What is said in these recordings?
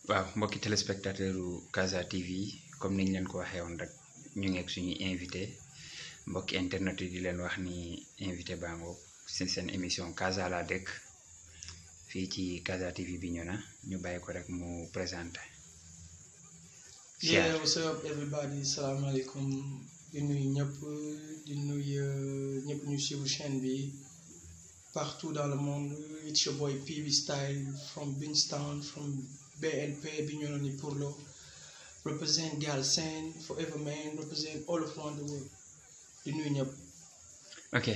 waaw mbokki téléspectateur Casa TV comme niñ leen ko waxee woon rek ñu ngi ak suñu invité mbokki internet yi di leen wax ni invité bango seen émission Casa la dëkk fii ci Casa TV bi ñu na ñu bàyyi ko rek mu présenté. Yeah, what's up everybody, salaamaaleykum di nuyu ñëpp di nuyu ñëpp ñu suivre chaîne bi partout dans le monde. It's your boy PB Style from Bingstown, from BNP Bignona ni Purlo, represent Galsen forever man, represent all around the world. di nuyu ñëpp. ok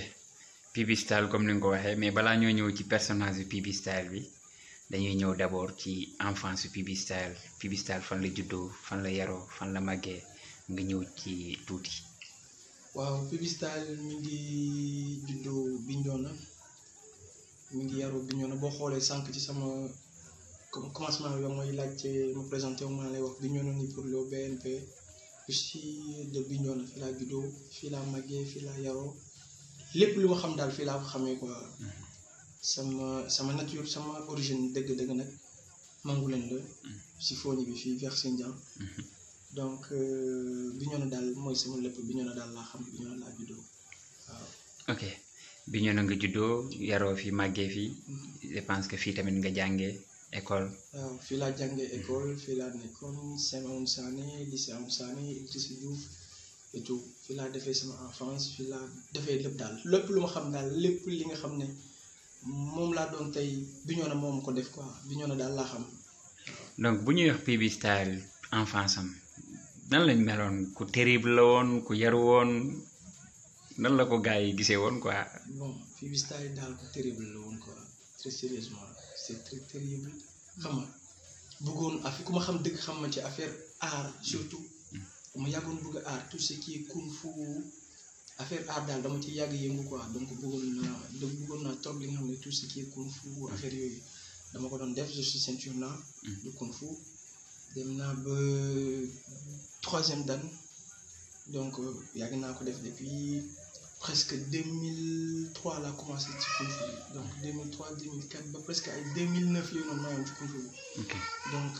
PB Style comme ni nga ko waxee mais balaa ñoo ñëw ci personnage bi PB Style bi dañuy ñëw d'abord ci enfance bi PB Style fan la juddoo fan la yaroo fan la màggee nga ñëw ci tuuti. waaw PB Style mi ngi juddoo Bignona mi ngi yaroo Bignona boo xoolee sànq ci sama commencement bi mooy laajte ma présenté wu ma lay wax Bignona ni pour le BNP je suis de Bignona fii laa juddoo fii laa màggee fii laa yaroo lépp lu ma xam daal fii laa ko xamee quoi. sama nature sama origine dëgg-dëgg nag Mangoulène la si Fogny bi fii vers Sindian donc Bignona daal mooy sama lépp Bignona daal laa xam Bignona laa juddoo waaw. ok Bignona nga juddoo yaroo fi màggee fii je pense que fii tamit nga jàngee école. waaw fii laa jàngee école fii laa nekkoon Saint-Mamoun Sané lycée Amadou Sané Idrissa Diouf et tout fii laa defee sama enfance fii laa defee lépp daal lépp lu ma xam daal lépp li nga xam ne moom laa doon tey Bignona moom ko def quoi Bignona daal laa xam. donc bu ñuy wax PB Style enfance am nan lañ meloon ku terrible la woon ku yaru woon nan la ko gars yi gisee woon quoi. bon PB Style daal ku terrible la woon quoi très sérieusement c'est très terrible xam nga bëggoon affaire ku ma xam dëgg xam ma ci affaire art surtout ma yàggoon bëgg art tout ce qui est kung fu affaire art daal dama ci yàgg yëngu quoi donc bëggoon naa trop li nga xam ne tout ce qui est kung fu affaire yooyu dama ko doon def je suis ceinture noire de kung fu dem naa ba 3e dan donc yàgg naa ko def depuis presque 2003 laa commencé ci kung fu bi donc 2003 2004 ba presque ay 2009 yooyu noonu mayoon ci kung fu bi. ok donc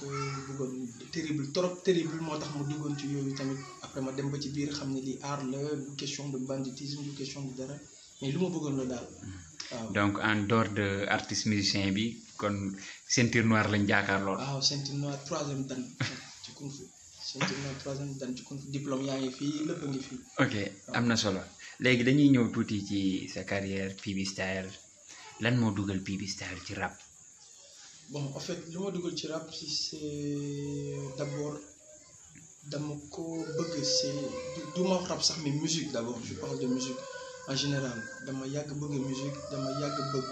bëggoon terrible trop terrible moo tax ma duggoon ci yooyu tamit après ma dem ba ci biir xam ne lii art la du question de banditisme du question de dara mais lu ma bëggoon la daal waaw. donc en dehors de artiste musicien bi kon ceinture noire lañ jàkkaarloo. waaw ceinture noire 3e dan ci kung fu ceinture noire 3e dan ci kung fu diplôme yaa ngi fii lépp a ngi fii. ok am na solo léegi dañuy ñëw tuuti ci sa carrière PB Style lan moo dugal PB Style ci rap. bon en fait lu ma dugal ci rap si c'est d'abord dama ko bëgg c'est du ma rap sax mais musique d'abord je parle de musique en général dama yàgg bëgg musique dama yàgg bëgg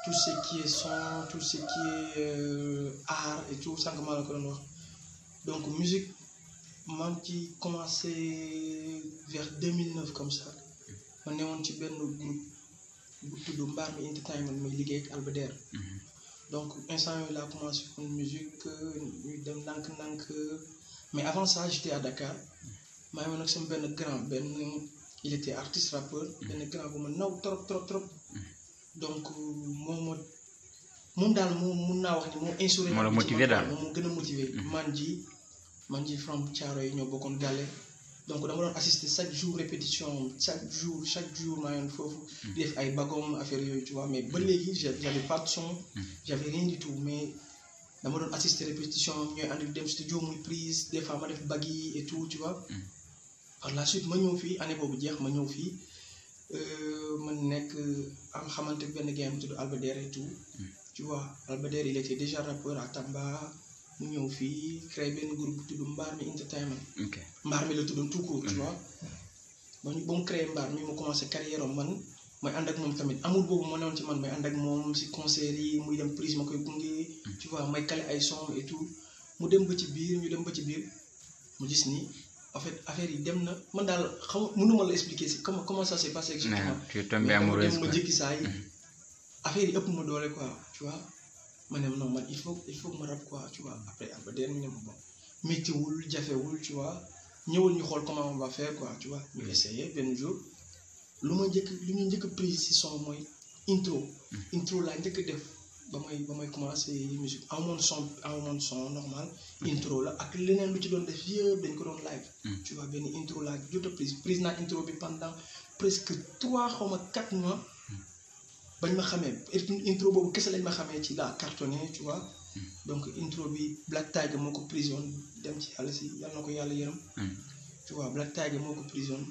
tout ce qui est son tout ce qui est art et tout sànq maa la ko doon wax donc musique maa ngi ci commencé vers 2009 comme ça ma newoon ci benn groupe bu tudd Mbaar mi entertainment muy liggéey ak Albadère donc instant yooyu laa commencé kon musique ñuy dem ndànk-ndànk mais avant ça j'étais à Dakar maa ngi woon nag sama benn il était artiste rappeur benn grand bu ma naw trop donc moom daal mun naa wax ni moo insuré moo la motivé daal moom moo gën a motivé man ji from Thiaroye yi ñoo bokkoon gàlle donc dama doon assister chaque jour répétition chaque jour maa yoon foofu di def ay bagom affaire yooyu tu vois mais ba léegi j'avais pas de son j'avais rien du tout mais dama doon assister répétition ñooy ànd dem studio muy prise des fois ma def baggy et tout tu vois par la suite ma ñëw fii année boobu jeex ma ñëw fii ma nekk am xamante benn gars bu tudd Albadère et tout tu vois Albadère il était déjà rappeur à Tamba mu ñëw fii créé benn groupe bu tudd Mbaar mi entertainment Mbaar mi la tuddoon tout court tu vois ba mu créé Mbaar mi mu commencé carrière am man mooy ànd ak moom tamit amul boobu moo newoon ci man may ànd ak moom si concert yi muy dem prise ma koy gunge tu vois may kale ay son et tout ñu dem ba ci biir mu gis ni en fait affaire yi dem na man daal xam mënuma la expliquer si comment ça s'est passé exactement. tu es tombé amoureuse ma jékki saa yi affaire yi ëpp ma doole quoi tu vois ma ne non man il faut que ma rap quoi tu vois après Albadère ñu ne ma bon méttiwul jafewul tu vois ñëwal ñu xool comment on va faire quoi tu vois ñu essayer benn jour lu ñu njëkk prise si son mooy intro laa njëkk def ba may commencé musique amoon son normal. intro la ak leneen lu ci doon def yëpp dañ ko doon live. tu vois benn intro la jot a prise naa intro bi pendant presque 3 xaw ma 4 mois. bañ ma xamee intro boobu kese lañ ma xamee ci la cartonné tu vois. donc intro bi Black Tiger moo ko prise woon dem ci yàlla si yàlla na ko yàlla yërëm. tu vois Black Tiger moo ko prise woon.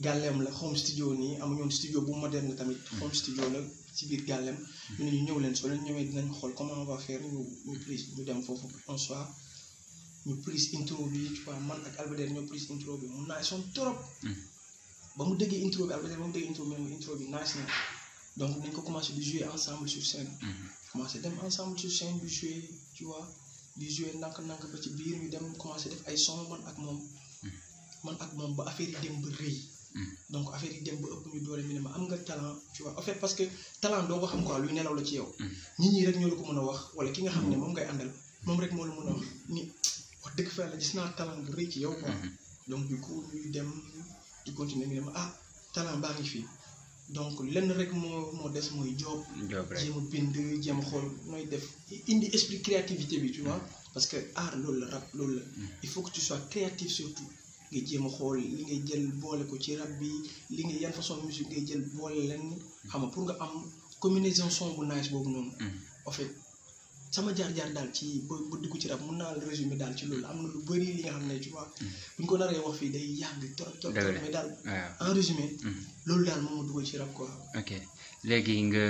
Gàllem la home studio nii amuñu woon studio bu moderne tamit. home studio la ci biir Gàllem. ñu ne ñu ñëw leen soo leen ñëwee dinañ xool comment on va faire ñu prise ñu dem foofu un soir ñu prise intro bi tu vois man ak Albadère ñoo prise intro bi mun naa son trop. ba mu déggee intro bi Albadère ba mu déggee intro bi même intro bi nice na donc nañ ko commencé di jouer ensemble sur scène. commencé dem ensemble sur scène di jouer tu vois di jouer ndànk-ndànk ba ci biir ñu dem commencé def ay son man ak moom ba affaire yi dem ba rëy. donc affaire yi dem ba ëpp ñu doole mi ne ma am nga talent tu vois en fait parce que talent doo ko xam quoi luy nelaw la ci yow. nit ñi rek ñoo la ko mën a wax wala ki nga xam ne moom ngay àndal moom rek moo la mën a wax ni wax dëgg fa la gis naa talent bu rëy ci yow quoi. donc du coup ñuy dem di continuer mi ne ma talent baa ngi fii donc lenn rek moo des mooy job rek jéem a bind jéem a xool nooy def indi esprit créativité bi tu vois parce que art loolu la rap loolu la il faut que tu sois créatif surtout. nga jéem a xool li ngay jël boole ko ci rap bi li ngay yan façon musique ngay jël boole leen xam nga pour nga am combinaison son bu nice boobu noonu. en fait sama jaar-jaar daal ci ba dugg ci rap mun naa la résumer daal ci loolu am na lu bëri li nga xam ne tu vois bu ñu ko naree wax fii day yàgg trop mais daal en résumé. loolu daal moom ma dugal ci rap quoi. ok léegi nga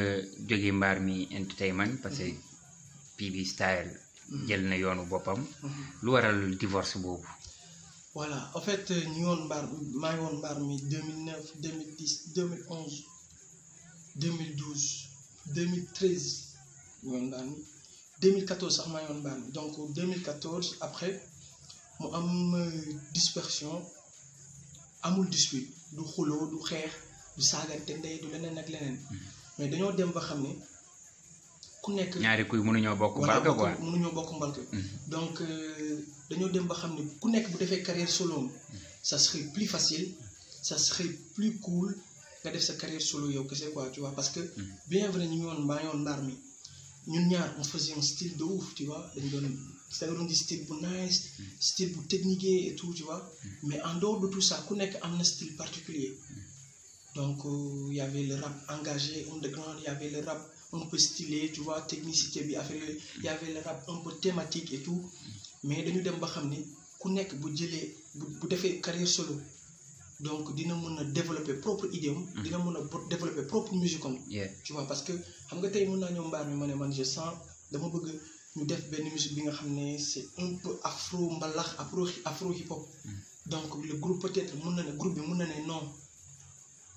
jóge mbaar mi entertainment parce que PB Style jël na yoonu boppam. lu waral divorce boobu. voilà en fait ñu woon maa ngi woon mbaar mi 2009 2010 2011 2012 2013 ñu woon mbaar mi 2014 sax maa ngi woon mbaar mi donc 2014 après mu am dispersion amul dispute du xuloo du xeex du saagante ndey du leneen ak leneen mais dañoo dem ba xam ne ku nekk ñaari kuy mënuñoo bokk mbalka quoi mënuñoo bokk mbalka donc dañoo dem ba xam ne ku nekk bu defee carrière solo ça serait plus facile ça serait plus cool nga def sa carrière solo yow kese quoi tu vois parce que bien vrai ñu ngi woon mbaar mi ñun ñaar on faisait un style de ouf tu vois dañu doon di style bu nice style bu technique et tout tu vois mais en dehors de tout ça ku nekk am na style particulier donc y avait le rap engagé underground y avait le rap un peu stylé tu vois technicité bi affaire yooyu y avait le rap un peu thématique et tout mais dañu dem ba xam ni ku nekk bu jëlee bu defee carrière solo donc dina mën a développer propre idée am dina mën a développer propre musique am tu vois parce que xam nga tey mën naa ñëw mbaar mi ma ne man je sens dama bëgg ñu def benn musique bi nga xam ne c'est un peu afro mbalax afro hip hop donc le groupe peut-être groupe bi mën na ne non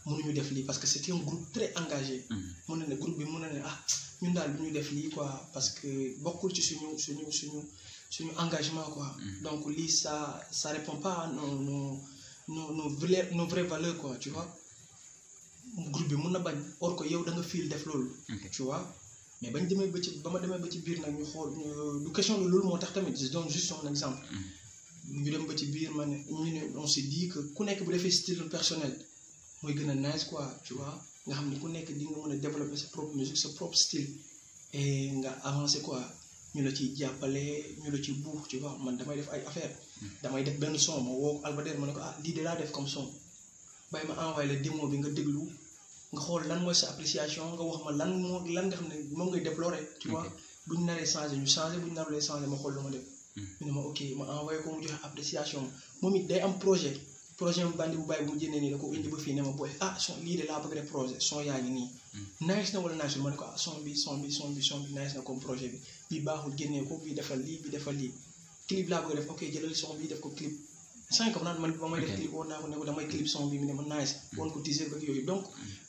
mënuñu def lii parce que c'était un groupe très engagé mën na ne groupe bi mën na ne ñun daal du ñu def lii quoi parce que bokkul ci suñu engagement quoi donc lii ça répond pas à nos vraies valeurs quoi tu vois groupe bi mën na bañ or que yow da nga fiil def loolu tu vois mais ba ma demee ba ci biir nag ñu xool du question de loolu moo tax tamit je donne juste un exemple ñu dem ba ci biir ma ne ñu ne on s'est dit que ku nekk bu defee style personnel mooy gën a nice quoi tu vois nga xam ne ku nekk di nga mën a développer sa propre musique sa propre style et nga avancer quoi ñu la ciy jàppale ñu la ciy buux tu vois man damay def ay affaire damay def benn son ma woo Albadère ma ne ko lii de laa def comme son bàyyi ma envoyé la démo bi nga déglu nga xool lan mooy sa appréciation nga wax ma lan nga xam ne moom ngay déplorer tu vois buñ naree changé ñu changé buñ narulee changé ma xool lu ma def ñu ne ma ok ma envoyé ko mu joxe appréciation moom it day am projet mu bandi bu bàyyi bu mu jëndee nii da ko indi ba fii ne ma booy son lii de laa bëgg def projet son yaa ngi nii nice na wala nice ma ne ko son bi nice na comme projet bi bii baaxul génnee ko bii defal lii clip laa bëgg def ok jëlal son bi def ko clip sans que man ba may def clip woon naa ko ne ko damay clip son bi mu ne ma nice woon ko teaser ak yooyu donc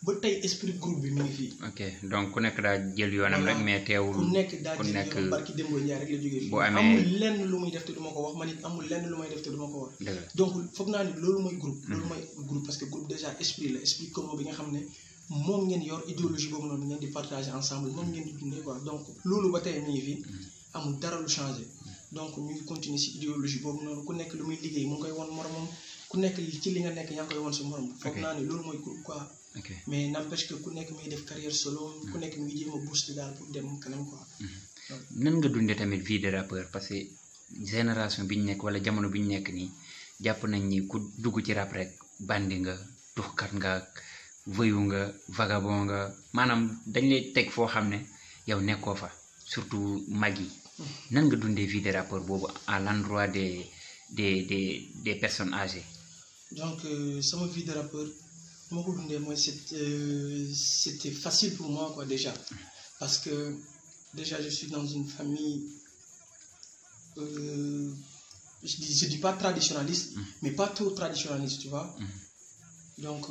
ba tey esprit groupe bi mi ngi fii ok donc ku nekk daa jël yoonam rek mais teewul ku nekk daa jël yoonam barki Demba Ndiaye rek la jógee fii amul lenn lu muy def te du ma ko wax man it amul lenn lu may def te du ma ko wax donc foog naa ni loolu mooy groupe parce que groupe déjà esprit commun bi nga xam ne moom ngeen yor idéologie boobu noonu ngeen di partager ensemble moom ngeen di dundee quoi donc loolu ba tey mi ngi fii amul dara lu changé donc ñu ngi continuer ci idéologie boobu noonu ku nekk lu muy liggéey mu ngi koy won moromam ku nekk ci li nga nekk yaa ngi koy won sa morom foog naa ni loolu mooy groupe quoi ok mais n'empêche que ku nekk mi ngi def carrière solo ku nekk mi ngi jéem a booster daal pour dem kanam quoi. nan nga dundee tamit vie de rappeur parce que génération bi ñu nekk wala jamono bi ñu nekk nii jàpp nañ ni ku dugg ci rap rek bandi nga tuxkat nga voyou nga vagabond nga maanaam dañ lay teg foo xam ne yow nekkoo fa surtout mag yi nan nga dundee vie de rappeur boobu à l'endroit des personnes âgées. Donc sama vie de rappeur moo ko dundee mooy c'était facile pour moi quoi déjà parce que déjà je suis dans une famille je dis pas traditionnaliste mais pas trop traditionnaliste tu vois. Donc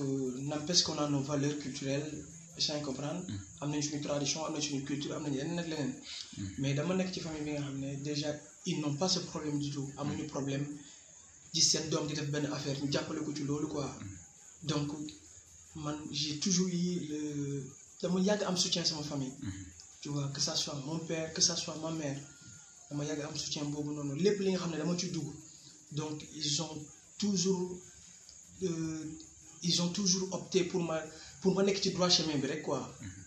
n'empêche qu'on a nos valeurs culturelles essayer comprendre am nañ suñu tradition am nañ suñu culture am nañ leneen ak leneen mais dama nekk ci famille bi nga xam ne déjà ils n'ont pas ce problème du tout amuñu problème gis seen doom di def benn affaire ñu jàppale ko ci loolu quoi. Donc man j'ai toujours eu dama yàgg am soutien sama famille tu vois que ça soit mon père que ça soit ma mère dama yàgg am soutien boobu noonu lépp li nga xam ne dama ci dugg donc ils ont toujours opté pour ma nekk ci droit chemin bi rek quoi.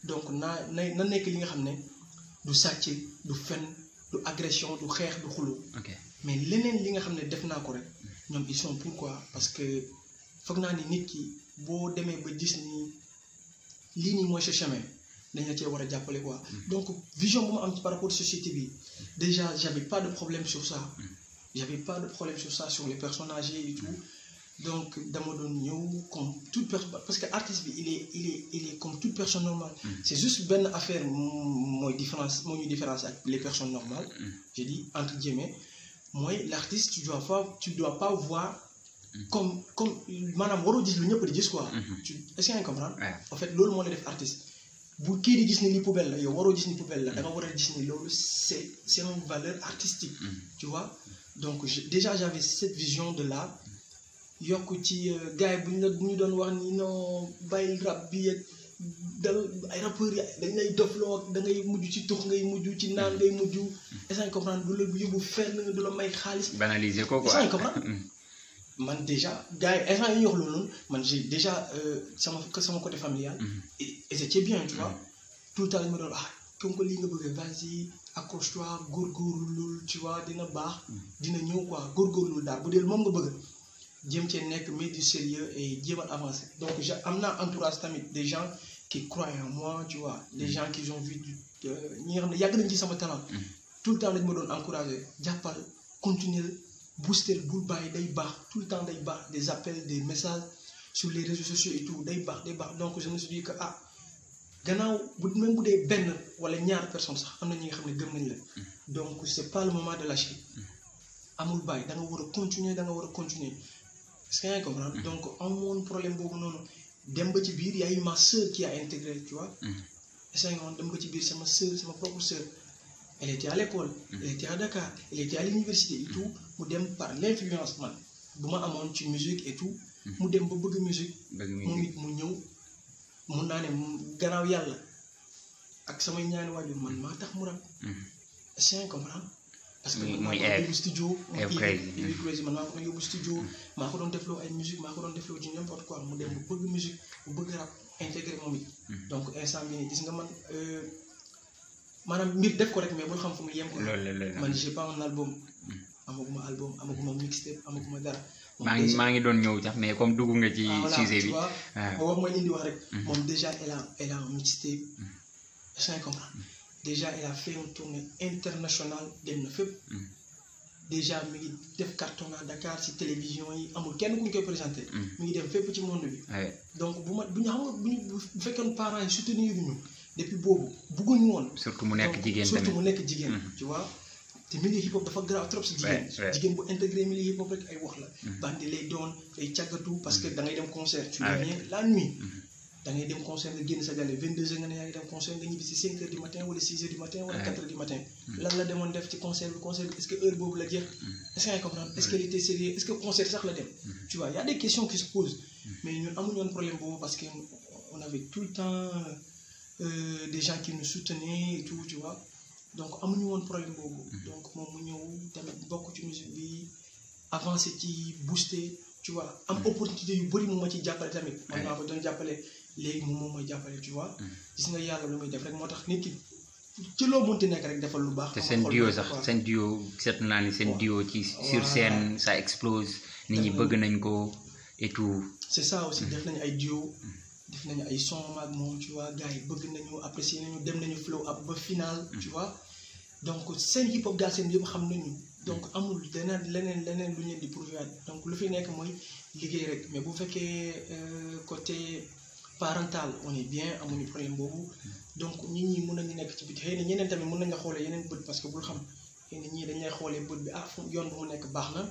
Donc na nekk li nga xam ne du sàcc du fen du agression du xeex du xulu mais leneen li nga xam ne def naa ko rek ñoom ils sont pourquoi parce que foog naa ni nit ki boo demee ba gis ni lii nii mooy sa chemin dañ la cee war a jàppale quoi. Donc vision bu ma am ci par rapport à société bi déjà j'avais pas de problème sur ça sur les personnes âgées et tout. Donc dama doon ñëw comme toute personne parce que artiste bi il est comme toute personne normale. C'est juste benn affaire mooy ñu différence ak les personnes normales. Je dis entre guillemets mooy l'artiste tu dois pas voir comme maanaam waroo gis lu ñëpp di gis quoi. Est-ce que nga comprendre. En fait loolu moo lay def artiste bu kii di gis ni li poubelle la yow waroo gis ni poubelle la da nga war a gis ni loolu c'est une valeur artistique. Tu vois donc déjà j'avais cette vision de là. yokk ci gars yi bu ñu doon wax ni non bàyyi rap bi ak ay rappeurs yi dañ lay dofloo da ngay mujj ci tux ngay mujj ci naan ngay mujj est-ce que comprendre du la yóbbu fenn du la may xaalis. banaliser ko quoi est-ce que comprendre man déjà gars yi instant yi ñu wax loolu noonu man j'ai déjà sama côté familial. et c'était bien tu vois tout le temps dañ ma doon comme que lii nga bëgg vas-y accroche-toi góorgóorlu tu vois dina baax dina ñëw quoi góorgóorlu daal bu dee moom nga bëgg. jéem cee nekk mais du sérieux et jéem a avancer donc am naa entourage tamit des gens qui croient en moi tu vois des gens qui ont vu ñi nga xam ne yàgg nañ ci sama talent tout le temps dañ ma doon encourager jàppal continuer booster bul bàyyi day baax tout le temps day baax des appels des messages sur les réseaux sociaux et tout day baax donc je me suis dit que gannaaw même bu dee benn wala ñaar personne sax am na ñi nga xam ne gëm nañ la donc c'est pas le moment de lâcher amul bàyyi da nga war a continuer est-ce que yaa ngi comprendre. Donc amoon problème boobu noonu dem ba ci biir y a eu ma sœur qui a intégré tu vois. est-ce que dem ba ci biir sama sœur sama propre sœur elle était à l'école. Elle était à Dakar elle était à l'université et tout mu dem par l'influence man bu ma amoon ci musique et tout mu dem ba bëgg musique. moom it mu ñëw mun naa ne gannaaw yàlla ak samay ñaani waajur man maa tax mu rab. est-ce que yaa ngi comprendre. parce que man maa ko yóbbu studio man maa ko yóbbu studio maa ko doon defloo ay musique maa ko doon defloo ci n'importe quoi mu dem bu bëgg musique bu bëgg rap intégré moom it donc instant bi nii gis nga man maanaam mbir def ko rek mais bul xam fu mu yem ko man j'ai pas un album amaguma mixtape amaguma dara maa ngi doon ñëw sax mais comme dugg nga ci sujet bi moo wax mooy indi wax rek moom déjà elle a un mixtape sans comprendre. Déjà elle a fait une tournée internationale dem na fépp déjà mi ngi def carton à Dakar ci télévision yi amul kenn ku ñu koy présenté mi ngi dem fépp ci monde bi donc bu ñu xam nga bu fekkoon parents yi soutenir ñu depuis boobu bugguñu woon surtout mu nekk jigéen tu vois te milieu hip hop dafa grave trop si jigéen bu intégré milieu hip hop rek ay wax la bandi lay doon ay càggatu parce que da ngay dem concert tu viens la nuit da ngay dem concert nga génn sa gale 22h nga ne yaa ngi dem concert nga ñibbi si 5h du matin wala 6h du matin wala 4h du matin lan la demoon def ci concert bi est-ce que heure boobu la jeex est-ce que nga comprendre est-ce que il était sérieux est-ce que concert sax la dem tu vois y a des questions qui se posent mais ñun amuñu woon problème boobu parce que on avait tout le temps des gens qui nous soutenaient et tout tu vois donc amuñu woon problème boobu donc moom mu ñëw tamit bokk ci musique bi avancer ci booster tu vois am opportunité yu bëri mu ma ci jàppale tamit man maa ko doon jàppale léegi moom mooy jàppale tu vois. gis nga yàlla lu muy def rek moo tax nit ki ci loo mënti nekk rek defal lu baax. te seen duo sax seen duo seet naa ni seen duo ci sur scène ça explose nit ñi bëgg nañ ko et tout. c'est ça aussi def nañu ay duo def nañu ay son ak moom tu vois gars yi bëgg nañu apprécier nañu dem nañu flow up ba final tu vois donc seen hip hop daal seen yëpp xam nañu donc amul leneen lu ñu di prouver donc lu fi nekk mooy liggéey rek mais bu fekkee côté parental on est bien amuñu problème boobu donc nit ñi mën nañu nekk ci biti xëy na ñeneen tamit mën nañu la xoolee yeneen bët parce que bul xam xëy na ñii dañ lay xoolee bët bi fu yoon bu mu nekk baax na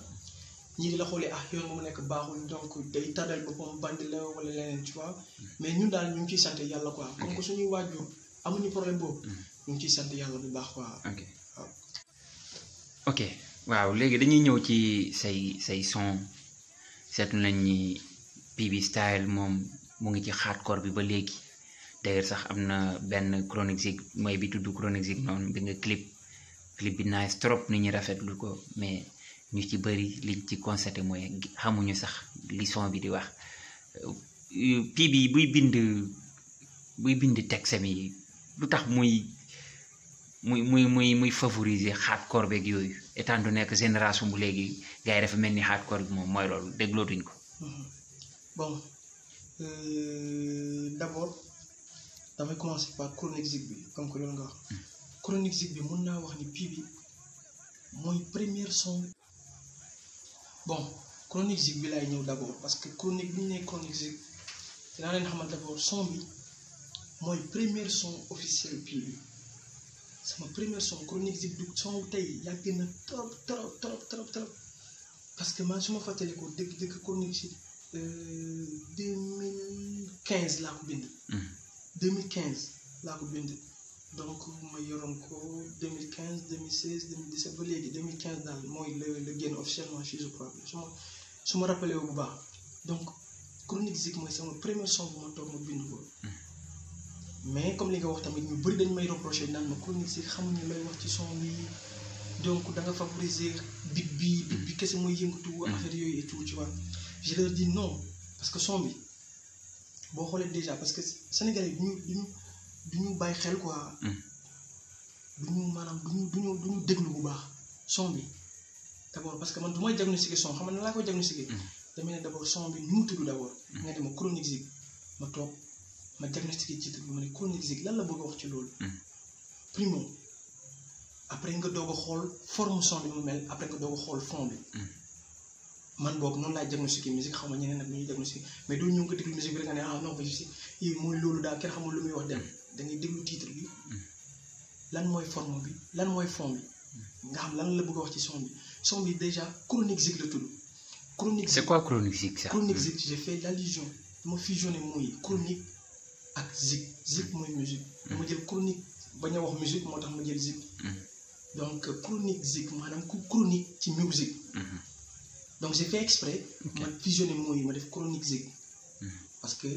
ñii di la xoolee yoon bu mu nekk baaxul donc day tardal boppam bandi la wala leneen tu vois mais ñun daal ñu ngi ciy sant yàlla quoi comme que suñuy waajur amuñu problème boobu ñu ngi ciy sant yàlla bu baax quoi. ok waaw léegi dañuy ñëw ci say son seetlu nañ ni PB Style moom mu ngi ci hardcore bi ba léegi d'ailleurs sax am na benn Chronique Zik mooy bi tudd Chronique Zik noonu bi nga clip bi nice trop nit ñi rafetlu ko mais ñu ci bëri liñ ci constaté mooy xamuñu sax li son bi di wax PB buy bind texte yi lu tax muy favoriser hardcore beeg yooyu étant donné que génération bu léegi gars yi dafa mel ni hardcore bi moom mooy loolu déglootuñ ko. bon d'abord damay commencer par Chronique Zik bi comme que loolu nga wax Chronique Zik bi mën naa wax ni PB mooy première son. bon Chronique Zik bi laay ñëw d'abord parce que chronique bi ñu nee Chronique Zik dinaa leen xamal d'abord son bi mooy première son officiel PB sama première son Chronique Zik du son tey yàgg na trop parce que man su ma fàttalikoo dëgg Chronique Zik 2015 laa ko bind. 2015 laa ko bind donc ma yoroon ko 2015 2016 2017 ba léegi 2015 daal mooy le génn officiellement je crois su ma rappelé wu bu baax donc Chronique Zik mooy sama première son bu ma toog ma bind ko mais comme li nga wax tamit ñu bëri dañ may reproché naan ma Chronique Zik xamuñu lay wax ci son bi donc da nga favoriser bit bi kese mooy yëngatu affaire yooyu et tout tu vois je leur dis non parce que son bi boo xoolee déjà parce que Sénégalais du ñu bàyyi xel quoi. du ñu déglu bu baax son bi d'abord parce que man du may diagnostiquer son xam nga nan laa koy diagnostiquer. damay ne d'abord son bi nu mu tudd d'abord. nga dem Chronique Zik ma toog ma diagnostiquer titre bi ma ne Chronique Zik lan la bëgg a wax ci loolu. primo après nga doog a xool forme son bi mu mel après nga doog a xool fond bi. man boog noonu laay diagnostiquer musique xaw ma ñeneen nag ñuy diagnostiquer mais doo ñëw nga déglu musique bi rek nga ne non ba si mooy loolu daal kenn xamul lu muy wax dem da ngay déglu titre bi lan mooy forme bi lan mooy fond bi nga xam lan la bëgg a wax ci son bi déjà Chronique Zik la tudd. Chronique Zik c'est quoi Chronique Zik ça. Chronique Zik j'ai fait l'allusion dama fusionné mooy chronique ak Zik mooy musique. dama jël chronique bañ a wax musique moo tax ma jël Zik. donc Chronique Zik maanaam ku chronique ci musique. donc j'ai fait exprès ma fusionné mooy ma def Chronique Zik parce que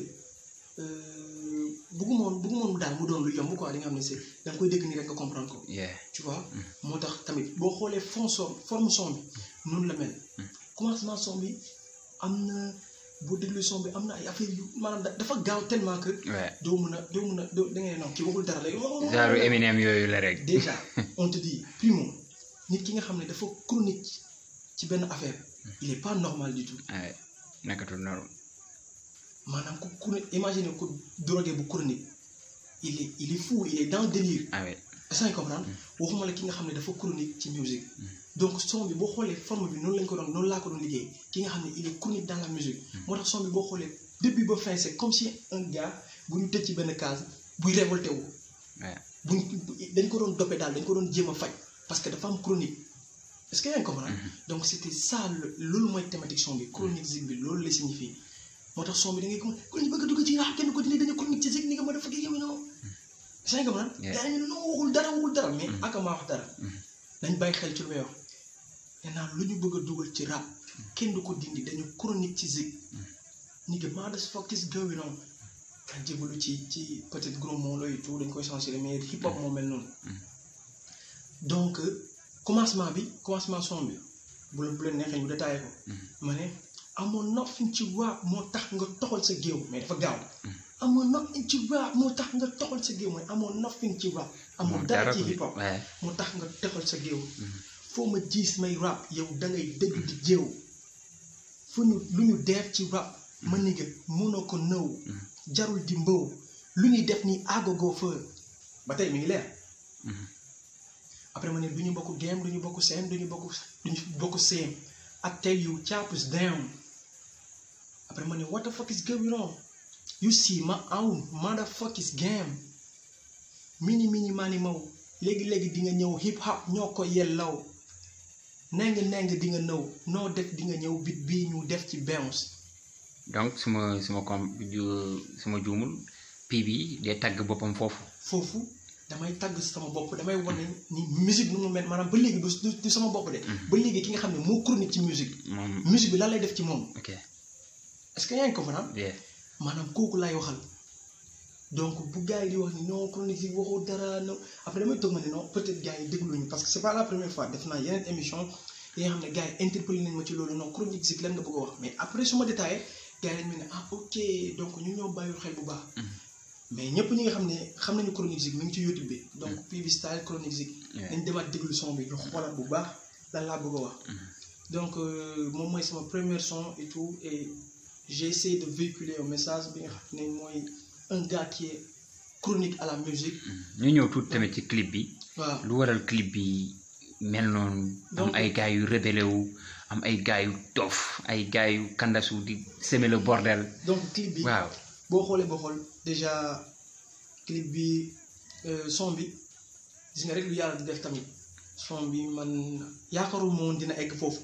bëggumoon daal mu doon lu yomb quoi li nga xam ne c'est da nga koy dégg nii rek nga comprendre ko. tu vois moo tax tamit boo xoolee forme son bi noonu la mel. commencement son bi am na boo déglu son bi am na ay affaire yu maanaam dafa gaaw tellement que. doo mën a da ngay non kii waxul dara lay. genre Eminem yooyu la rek. déjà on te dit primo nit ki nga xam ne dafa chronique ci benn affaire. il est pas normal du tout. nekkatul normal. maanaam ku chronique imagine ko drogué bu chronique il est fou il est dans le délire. est-ce que comprendre waxuma la ki nga xam ne dafa chronique ci musique. donc son bi boo xoolee forme bi noonu laa ko doon liggéey ki nga xam ne il est chronique dans la musique. moo tax son bi boo xoolee début ba fin c'est comme si un gars bu ñu tëj ci benn case buy révolté wu. dañ ko doon dopé daal dañ ko doon jéem a faj parce que dafa am chronique. est-ce que yaa ngi comprendre. donc c'était ça loolu mooy thématique son bi Chronique Zik bi loolu la signifie moo tax son bi da ngay commencé ku ñu bëgg a dugg ci kenn ko dindi dañu chronique ci Zik ni nga mën a fekk yow non. est-ce que yaa ngi comprendre. yaa ngi ne non waxul dara mais ak maa wax dara. dañ bàyyi xel ci lu may wax maintenant lu ñu bëgg a dugal ci rap kenn du ko dindi dañu chronique ci Zik ni que maa des fuck is going on ka jégalu ci peut-être gros mots looy tout dañ koy censurer mais hip hop moo mel noonu donc. commencement son bi bu leen neexee ñu détaillé ko. ma ne amoon nothing ci waa moo tax nga toxal sa géew mais dafa gaaw amoo nothing ci rap moo tax nga toxal sa géew mooy amoo nothing ci rap amoo dara ci hip hop moo tax nga toxal sa géew foo ma gis may rap yow da ngay dëgg di jéew fu ñu lu ñu def ci rap ma ni nga mënoo ko nëw jarul di mbow lu ñuy def nii agogo fa ba tey mi ngi leer après ma ne du ñu bokk game du ñu bokk seen du ñu bokk seen ak tey you chaps down après ma ne what the fuck is going on you see my own motherfuckers game mini mani maw léegi di nga ñëw hip hop ñoo ko yellaw neng di nga ñëw noo def di nga ñëw bit bii ñu def ci bounce donc suma juumul pii bi day tagg boppam foofu damay tagg sama bopp damay wane ni musique nu mu mel maanaam ba léegi du sama bopp de ba léegi ki nga xam ne moo chronique ci musique bi lan lay def ci moom est-ce que yaa ngi comprendre maanaam kooku laay waxal donc bu gars yi di wax ni non chronique yi waxoo dara non après damay toog ma ne non peut-être gars yi dégluñu parce que c'est pas la première fois def naa yeneen émission yi nga xam ne gars yi interpellé nañ ma ci loolu non chronique zik lan nga bëgg a wax mais après su ma détaillé gars yi dañ ma ne ah ok donc ñu ñoo bàyyul xel bu baax mais ñëpp ñi nga xam ne xam nañu chronique zik mi ngi ci YouTube bi donc PB Style chronique zik dañ demaat déglu son bi ñu xoolaat bu baax lan laa bëgg a wax donc moom mooy sama premier son et tout et j'ai essayé de véhiculer un message bi nga xam ne mooy un gars qui est chronique à la musique. ñu ñëw tuuti tamit ci clip bi. waaw lu waral clip bi mel noonu. am ay gars yu rebelle wu am ay gars yu dof ay gars yu kandasu di semer le bordel. donc clip bi waaw boo xoolee déjà clip bi son bi gis nga rek lu yàlla di def tamit son bi man yaakaarul moom dina egg foofu.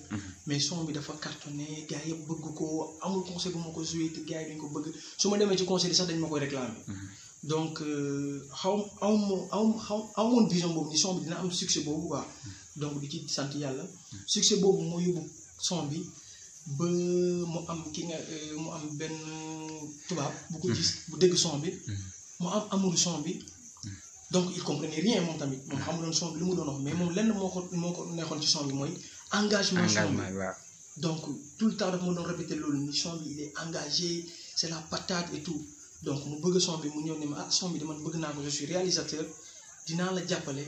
mais son bi dafa cartonné gars yëpp bëgg ko amul concert bu ma ko joué te gars yi dañ ko bëgg su ma demee ci concert yi sax dañ ma koy réclamer. donc amoon vision boobu ni son bi dina am succès boobu quoi. donc di ci sant yàlla. succès boobu moo yóbbu son bi ba mu am mu am benn tubaab bu ko gis bu dégg son bi. mu am amul son bi. donc il comprenait rien moom tamit moom xamuloon son bi li mu doon wax mais moom lenn moo ko neexoon ci son bi mooy engagement son bi donc tout le temps daf ma doon répéter loolu ni son bi il est engagé c'est la patate et tout donc mu bëgg son bi mu ñëw ne ma ah son bi de man bëgg naa ko je suis réalisateur dinaa la jàppale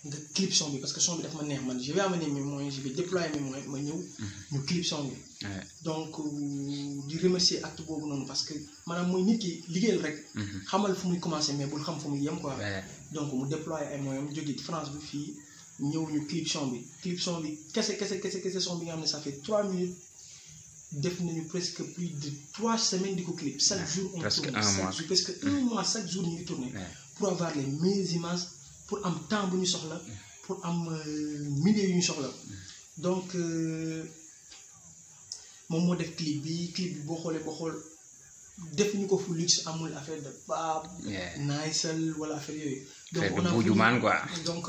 nga clip son bi parce que son bi daf ma neex man je vais amener mes moyens je vais déployer mes moyens ma ñëw ñu clip son bi donc di remercier acte boobu noonu parce que maanaam mooy nit ki liggéeyal rek xamal fu muy commencer mais bul xam fu muy yem quoi donc mu déployer ay moyens jóge ci France bi fii ñëw ñu clip son bi kese son bi nga xam ne ça fait 3 minutes def nañu presque plus de 3 semaines di ko clip chaque jour on tourne presque 1 mois chaque jour ñu ngi tourner pour avoir les meilleures images pour am temps bu ñu soxla pour am milieu yu ñu soxla donc moom moo def clip bi boo xool def ñu ko fu luxe amul affaire de baab naysal wala affaire yooyu donc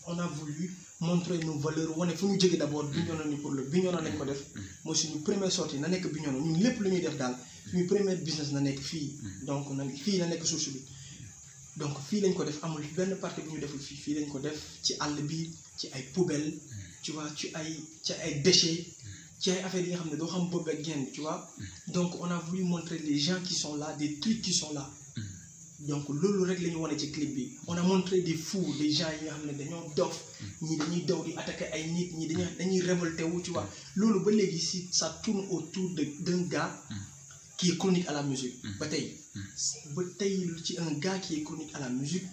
on a voulu montrer nos valeurs wane fu ñu jógee d'abord Bignona ni pour le Bignona lañ ko def mooy suñu première sortie na nekk Bignona ñun lépp lu ñuy def daal suñu première business na nekk fii donc fii na nekk source bi donc fii lañ ko def amul benn partie bu ñu deful fii lañ ko def ci àll bi ci ay poubelles tu vois ci ay déchets ci ay affaires yi nga xam ne doo xam boobu ak genn tu vois donc on a voulu montrer les gens qui sont là des trucs qui sont là donc loolu rek la ñu wane ci clip bi on a montré des fous des gens yi nga xam ne dañoo dof ñii dañuy daw di attaquer ay nit ñii dañuy révolté wu tu vois loolu ba léegi si ça tourne autour d'un gars qui est chronique à la musique ba tey ci un gars qui est chronique à la musique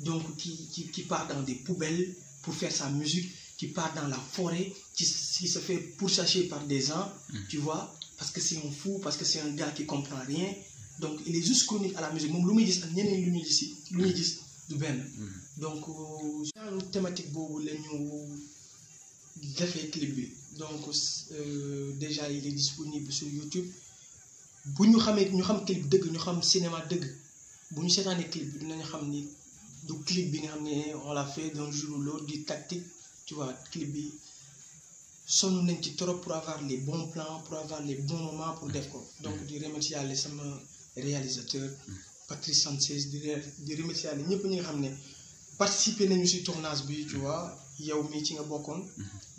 donc qui part dans des poubelles pour faire sa musique qui part dans la forêt qui se fait pourchasser par des gens tu vois parce que c'est un fou parce que c'est un gars qui comprend rien donc il est juste chronique à la musique moom lu muy gis ak ñeneen lu ñuy gis du benn donc genre thématique boobu la ñu defee clip bi donc déjà il est disponible sur YouTube bu ñu xamee ñu xam clip dëgg ñu xam cinéma dëgg bu ñu seetaanee clip bi dinañu xam ni du clip bi nga xam ne on l'a fait d'un jour ou l'autre du tactique tu vois clip bi sonn nañ ci trop pour avoir les bons plans pour avoir les bons moments pour def ko donc di remercier yàlla sama réalisateur Patrice Sanchez di remercier yàlla ñëpp ñi nga xam ne participer nañu ci tournage bi tu vois yow mii ci nga bokkoon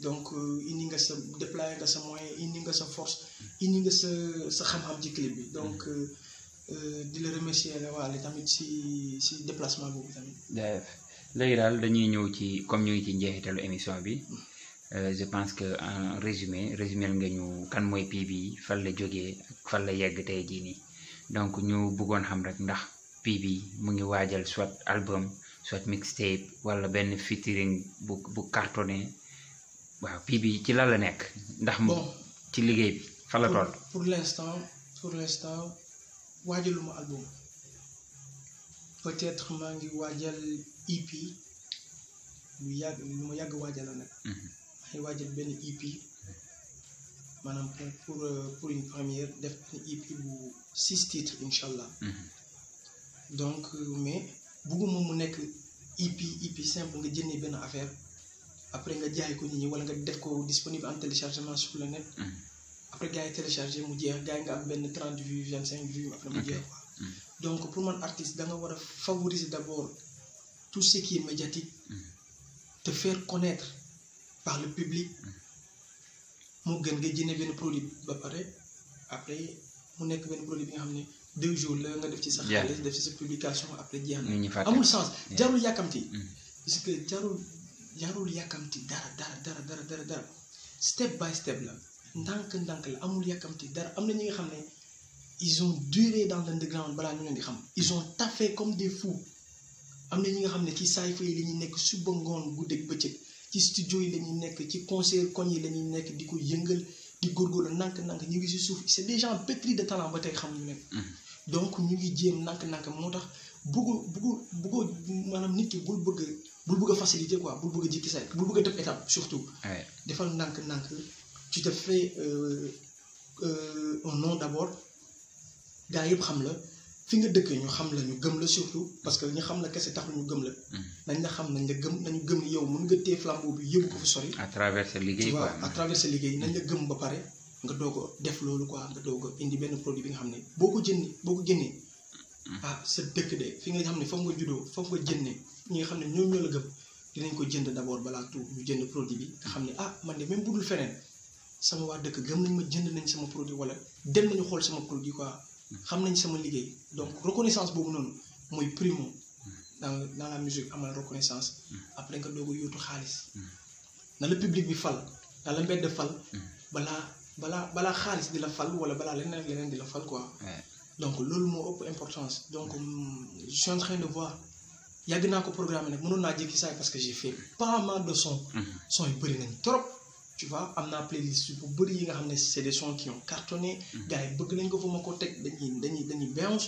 donc indi nga sa déployer nga sa moyen indi nga sa force indi nga sa xam-xam ci clip bi donc di la remercier la waale tamit si déplacement boobu tamit. jaajëf léegi daal dañuy ñëw ci comme ñu ngi ci njeexitalu émission bi je pense que en résumé nga ñu kan mooy PB fan la jógee ak fan la yegg tey jii nii donc ñu bëggoon xam rek ndax PB mu ngi waajal soit album soit mixtape wala benn featuring bu cartonné waaw PB ci lan la nekk ndax mu ci liggéey bi fan la toll. pour l'instant waajaluma album peut-être maa ngi waajal EP lu ma yàgg waajal la nag. maa ngi waajal benn EP maanaam pour une première def benn EP bu 6 titres incha allah. donc mais bugguma mu nekk EP simple nga jëndee benn affaire après nga jaay ko nit ñi wala nga def ko disponible en téléchargement sur le net. après gars yi téléchargé mu jeex gars yi nga am benn 30 vues 25 vues après mu jeex quoi. donc pour man artiste da nga war a favoriser d'abord tout ce qui est médiatique. te faire connaître par le public. moo gën nga jëndee benn produit ba pare après mu nekk benn produit bi nga xam ne 2 jours la nga def ci sa xaalis def ci sa publication après jeex na. amul sens jarul yàkkamti. parce que jarul yàkkamti dara step by step la. ndànk la amul yàkkamti dara am na ñi nga xam ne ils ont duré dans l'underground balaa ñu leen di xam ils ont taffé comme des fous am na ñi nga xam ne ci saay-fa yi la ñuy nekk suba ngoon guddeeg bëccëg ci studio yi la ñuy nekk ci concert koñ yi la ñuy nekk di ko yëngal di góorgóorlu ndànk ñu ngi si suuf c'est des gens pétris de talent ba tey xam ñu nekk. donc ñu ngi jéem ndànk moo tax bëggu maanaam nit ki bul bëgg a facilité quoi bul bëgg a jikki say bul bëgg a def étape surtout. defal ndànk tu te fais un nom d'abord gars yëpp xam la fi nga dëkk ñu xam la ñu gëm la surtout parce que ñu xam la kese taxul ñu gëm la. nañ la xam nañ la gëm nañu gëm ni yow mën nga téye flambeau bi yóbbu ko fa sori. à travers sa liggéey quoi à travers sa liggéey nañ la gëm ba pare nga doog a def loolu quoi nga doog a indi benn produit bi nga xam ne boo ko génnee sa dëkk de fi nga xam ne foofu nga juddoo foofu nga jëndee ñi nga xam ne ñoo la gëm dinañ ko jënd d'abord balaa tout ñu jënd produit bi nga xam ne man de même budul feneen. sama waa dëkk gëm nañ ma jënd nañ sama produit wala dem nañu xool sama produit quoi xam nañ sama liggéey donc reconnaissance boobu noonu mooy primo dans la musique amal reconnaissance après nga doog a yóotu xaalis na la public bi fal na la mbedd fal balaa xaalis di la fal wala balaa leneen di la fal quoi donc loolu moo ëpp importance donc je suis en train de voir yàgg naa ko programme nag mënoon naa jékki saay parce que j'ai fait pas mal de sons yi bëri nañ trop. tu vois am naa playlist bu bëri yi nga xam ne c'est des sons qui ont cartonné. gars yi bëgg nañ ko fa ma ko teg dañuy bounce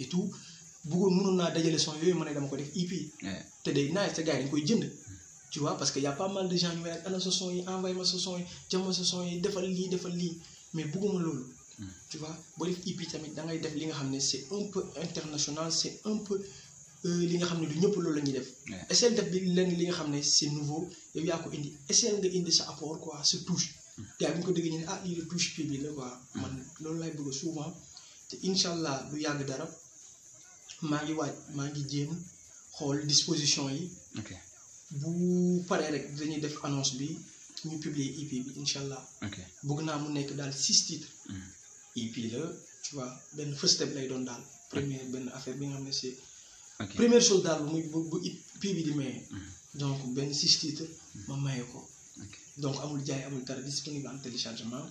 et tout mënoon naa dajale son yooyu ma ne dama ko def EP. te day naaj te gars yi dañ koy jënd. tu vois parce que y a pas mal de gens ñu may ana sa son yi envoyé ma sa son yi jam ma sa son yi defal lii mais bëgguma loolu. tu vois boo def EP tamit da ngay def li nga xam ne c'est un peu international c'est un peu. li nga xam ne du ñëpp loolu la ñuy def. essayer def bi lenn li nga xam ne c'est nouveau yow yaa ko indi essayer nga indi sa apport quoi sa touche. gars yi bu ñu ko déggee ñu ne lii la touche PB la quoi. man loolu lay bëgg souvent te incha allah du yàgg dara maa ngi jéem xool disposition yi. bu paree rek dañuy def annonce bi ñu publier EP bi incha allah. bëgg naa mu nekk daal 6 titres. EP la tu vois benn first step lay doon daal première benn affaire bi nga xam ne c'est. première chose daal bu PB di maye. donc benn 6 titres ma maye ko. donc amul jaay amul dara disponible en téléchargement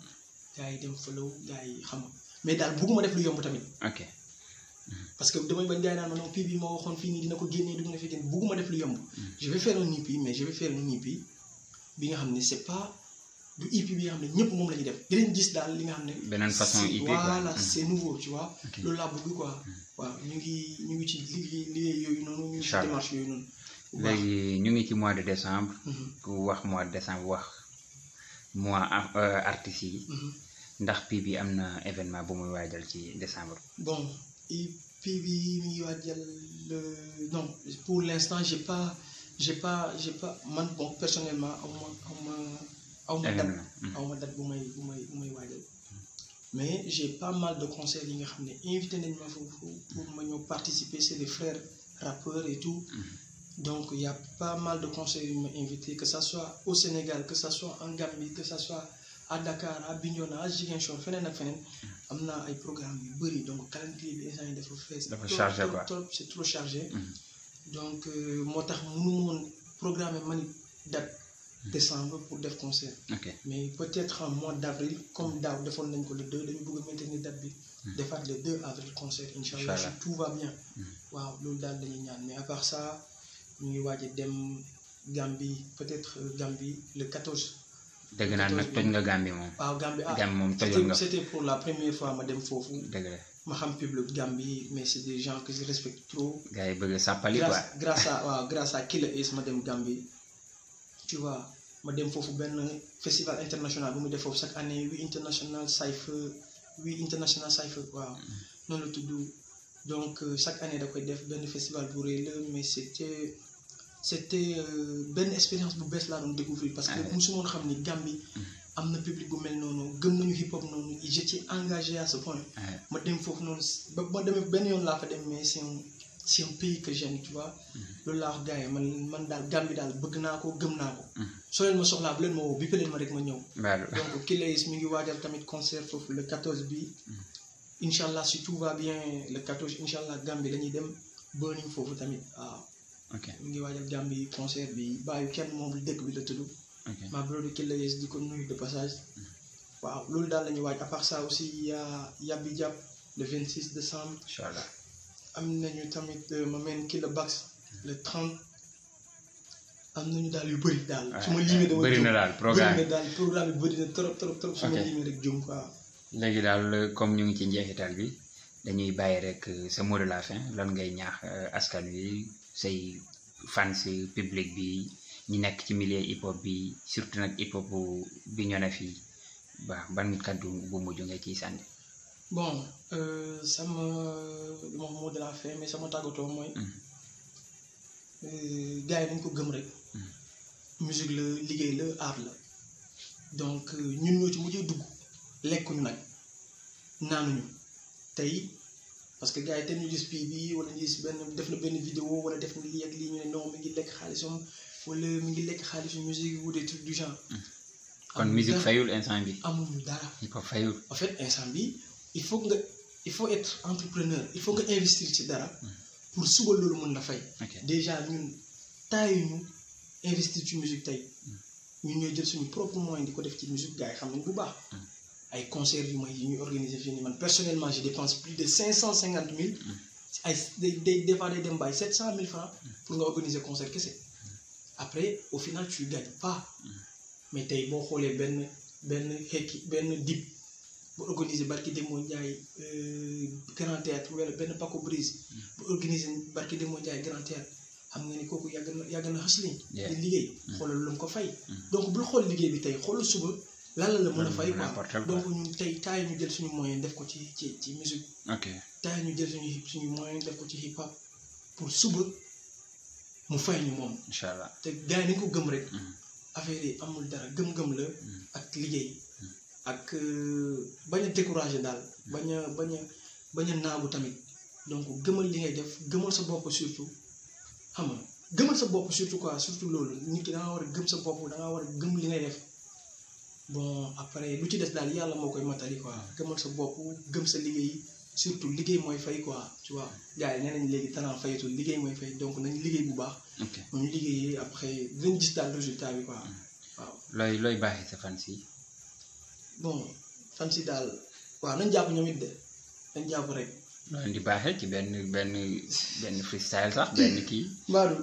gars yi dem follow gars yi xam nga mais daal bugguma def lu yomb tamit. parce que damay bañ gars yi naan ma non PB moo waxoon fii nii dina ko génnee dina fi génne bugguma def lu yomb. je vais faire un EP mais je vais faire un EP bi nga xam ne c'est pas du EP bi nga xam ne ñëpp moom la ñuy def di leen gis daal li nga xam ne. beneen façon EP quoi voilà c'est nouveau tu vois. loolu laa bëgg quoi. waaw ñu ngi ci liggéey yooyu noonu. ñu ngi ci démarche yooyu noonu. léegi ñu ngi ci mois de décembre. ku wax mois de décembre wax mois artistes yi. ndax PB am na événement bu muy waajal ci décembre. bon PB mi ngi waajal non pour l'instant j'ai pas man bon personnellement aw ma date bu may waajal. mais j'ai pas mal de concerts yi nga xam ne invité nañ ma foofu pour ma ñëw participer c'est des frères rappeurs et tout. donc il y a pas mal de concerts yu ma invité que ça soit au Sénégal que ça soit en Gambie que ça soit à Dakar à Bignona à Ziguinchor feneen ak feneen am naa ay programme yu bëri donc calendrier bi instant yi dafa fees. dafa chargé quoi trop c'est trop chargé. donc moo tax mënu woon programmer mani date décembre pour def concert. mais peut-être en mois d'avril comme daaw defoon nañ ko le 2 dañu bëgg a maintenir date bi. defaat le 2 avril concert incha allah si tout va bien. waaw loolu daal dañuy ñaan mais à part ça ñu ngi waaj a dem Gambie peut-être Gambie le 14. dëgg naa nag toj nga Gambie moom. waaw Gambie Gambie moom tojoon nga. c'était pour la première fois ma dem foofu. dëgg la ma xam public Gambie mais c'est des gens que je respecte trop. gars yi bëgg a sàppali quoi. grâce à Killa Ace ma dem Gambie tu vois ma dem foofu benn festival international bu mu def foofu chaque année Wi International Cypher waaw noonu la tudd donc chaque année da koy def benn festival bu rëy la mais c'était benn expérience bu bees laa doon découvrir parce que musuma woon xam ni Gambie am na public bu mel noonu gëm nañu hip hop noonu j'étais engagé à ce point ma dem foofu noonu ba ma demee benn yoon laa fa dem mais c'est un pays que j'aime tu vois loolu laa wax gars yi man daal Gambie daal bëgg naa ko gëm naa ko soo leen ma soxlaa bu leen ma woo bi leen ma rek ma ñëw donc Killa Ace mi ngi waajal tamit concert foofu le 14 bi incha allah si tout va bien le 14 incha allah Gambie dañuy dem burning foofu tamit waaw mi ngi waajal Gambie concert bi bàyyi kenn moom dëkk bi la tudd ma brother Killa Ace di ko nuyu de passage waaw loolu daal la ñuy waaj à part ça aussi Yabbi Jab le 26 décembre inchallah am nañu tamit ma meen Killa Bax le 30 am nañu daal yu bëri daal su ma limee dama bëri na daal programme yi bëri na trop su ma limee rek jum quoi léegi daal comme ñu ngi ci njeexital bi dañuy bàyyi rek sa mot de la fin lan ngay ñaax askan wi say fans public bi ñi nekk ci milieu hip hop bi surtout nag hip hop bi ñoo ne fii waaw ban kàddu bu mujj nga ciy sànni. bon sama mot de la fin mais sama tàggatoo mooy gars yi dañ ko gëm rek musique la liggéey la art la donc ñun ñoo ci mujjee dugg lekkuñu nag naanuñu tey parce que gars yi te ñu gis pii bi wala ñu gis benn def na benn vidéo wala def na lii ak lii ñu ne non mi ngi lekk xaalisam wala mi ngi lekk xaalisu musique ou des trucs du genre. kon musique fayul instant bi. amuñu dara. il faut fayul. en fait instant bi il faut être entrepreneur il faut nga investir ci dara. pour suba loolu mën la fay. déjà ñun taayu ñu investir ci musique tey ñun ñooy jël suñu propre moyen di ko def ci musique gars yi xam nañ bu baax. ay concerts yu ñuy organiser fii nii man personnellement je dépense plus de 550 000 ay des fois day dem bàyyi 700 000 francs pour nga organiser concert kese après au final tu gagnes pas mais tey boo xoolee benn dib bu organiser barki Demba Ndiaye Grand Théâtre wala benn Paco Brise bu organiser barki Demba Ndiaye Grand Théâtre xam nga ni kooku yàgg na hustling di liggéey xoolal lu mu ko fay donc bul xool liggéey bi tey xoolal suba lan la mën a fay quoi donc ñun tey taay ñu jël suñu moyen def ko ci musique taay ñu jël suñu moyen def ko ci hip hop pour suba mu fay ñu moom inchallah te gars yi nañ ko gëm rek affaire yi amul dara gëm-gëm la ak liggéey ak bañ a décourager daal bañ a naagu tamit donc gëmal li ngay def gëmal sa bopp surtout xam nga gëmal sa bopp surtout quoi surtout loolu nit ki da nga war a gëm sa bopp da nga war a gëm li ngay def bon après lu ci des daal yàlla moo koy matali quoi gëmal sa bopp gëm sa liggéey surtout liggéey mooy fay quoi tu vois gars yi nee nañ léegi talent fayatul liggéey mooy fay donc nañ liggéey bu baax. bu ñu liggéeyee après dinañ gis daal résultat bi quoi waaw. looy baaxee sa fans yi. bon fans yi daal waaw nañ jàpp ñoom it de nañ jàpp rek. loolu di baaxee ci benn freestyle sax benn kii. Mbadou.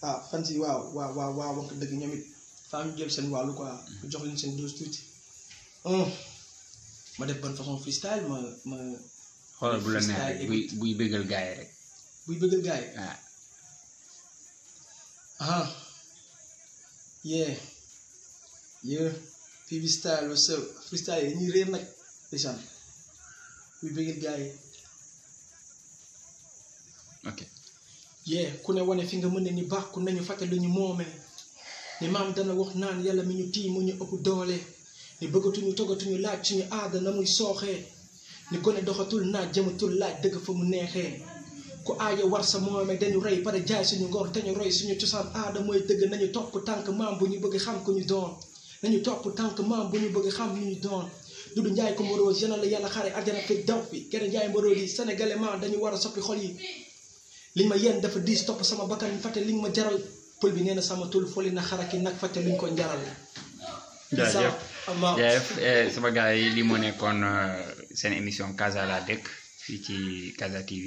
waaw fans yi waaw wax dëgg ñoom it. faa ñu jël seen wàllu quoi jox leen seen dose tuuti ma def bonne façon freestyle ma xoolal bu la neex rek buy bëggal gars yi rek buy bëggal gars yi yeah PB style what's up freestyle yi dañuy réer nag déjà buy bëggal gars yi ok ku ne wane fi nga mën ne ni baax ku nañu fàtte lu ñu moomee ni maam dana wax naan yàlla mi ñu tii mu ñu ëpp doole ni bëggatuñu toggatuñu laaj suñu aada na muy sooxee ni gone doxatul naaj jëmatul laaj dëgg fa mu neexee ku aaya war sa moome dañu rey pare jaay suñu ngor te ñu roy suñu cosaan aada mooy dëgg nañu topp tànk maam bu ñu bëgg xam ko ñu doon nañu topp tànk maam bu ñu bëgg xam ni ñu doon Dudu Njaay ko Mborose yal na la yàlla xaare àjjana fi daw fi Kere Njaay Mborose yi sénégalais ma dañu war a soppi xol yi liñ ma yéen dafa diis topp sama bakkan fàtte liñ ma jaral pël bi nee na sama tul foli na xaraki nag fàtte luñ ko njaral jaajëf jaajëf sama gars yi li moo nekkoon seen émission Casa la dëkk fii ci Casa TV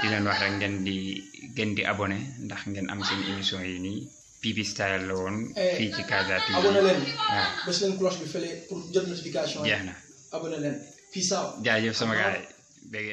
di leen wax rek ngeen di gën di abonné ndax ngeen am seen émission yi nii PB Style la woon fii ci Casa TV abonné leen waaw bés leen cloche bi fële pour jot notification jeex na abonné leen peace out jaajëf sama gars yi dégg